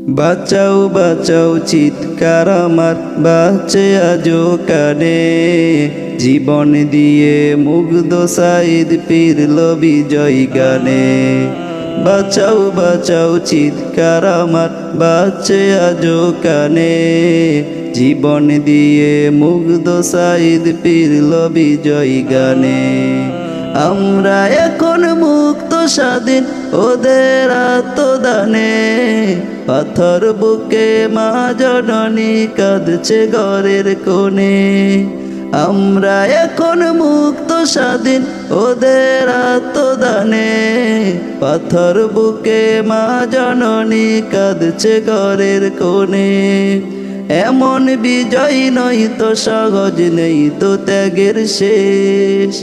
বাঁচাও বাঁচাও চিৎকার আমার বাঁচে আজো কানে, জীবন দিয়ে মুগ্ধ সাইদ ফিরল বিজয় গানে। বাঁচাও বাঁচাও চিৎকার আমার বাঁচে আজো কানে, জীবন দিয়ে মুগ্ধ সাইদ ফিরল বিজয় গানে। আমরা এখন মুক্ত স্বাধীন ওদের আত্মদানে, পাথর বুকে মা জননী কাঁদছে ঘরের কোণে। আমরা এখন মুক্ত স্বাধীন ওদের আত্মদানে, পাথর বুকে মা জননী কাঁদছে ঘরের কোণে। এমন বিজয় নই তো সহজ, নেই তো ত্যাগের শেষ।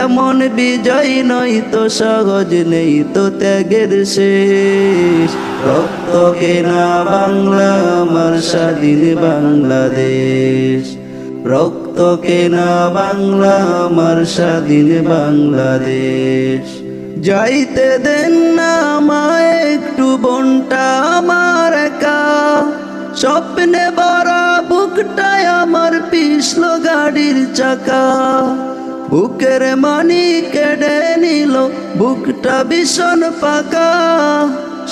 এমন বিজয় নই তো সহজ, নেই তো ত্যাগের শেষ। রক্ত কেনা বাংলা আমার স্বাধীন বাংলাদেশ, রক্ত কেনা বাংলা আমার স্বাধীন বাংলাদেশ। যাইতে দেন না আমায় একটু বনটা আমার একা, স্বপ্নে ভরা বুকটায় আমার পিছলো গাড়ির চাকা। বুকের মানি কেড়ে নিল বুকটা ভীষণ পাকা,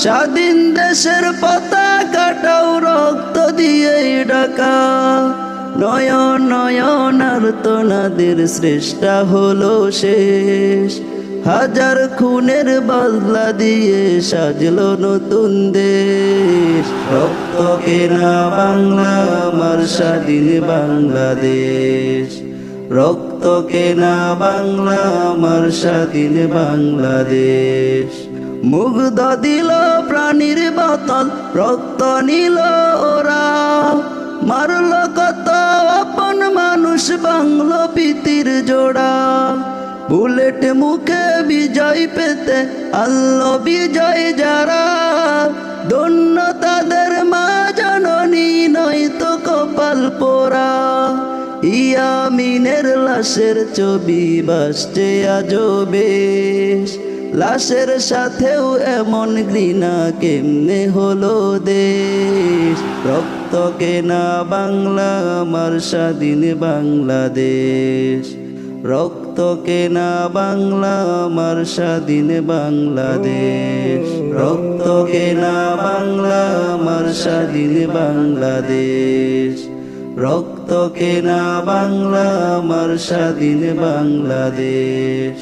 স্বাধীন দেশের পতাকাটাও রক্ত দিয়ে ঢাকা। নয়ন নয়ন আর্তনাদের সৃষ্টা হলো শেষ, হাজার খুনের বদলা দিয়ে সাজলো নতুন দেশ। রক্ত কেনা বাংলা আমার স্বাধীন বাংলাদেশ, রক্ত কেনা বাংলা আমার স্বাধীন বাংলাদেশ। মুগ্ধ দিল প্রাণীর বোতল, রক্ত নিল ওরা, মারল কত আপন মানুষ, বাংলো প্রীতির জোড়া। বুলেট মুখে বিজয় পেতে আল্লো বিজয় যারা, ধন্য তাদের মা জননী নয়তো কপাল পোড়া। ইয়ামিনের লাশের ছবি ভাসছে আজও বেশ, লাশের সাথেও এমন ঘৃণা কেমনে হলো দেশ। রক্ত কেনা বাংলা আমার স্বাধীন বাংলাদেশ, রক্ত কেনা বাংলা আমার স্বাধীন বাংলাদেশ, রক্ত কেনা বাংলা আমার স্বাধীন বাংলাদেশ, রক্ত কেনা বাংলা আমার স্বাধীন বাংলাদেশ।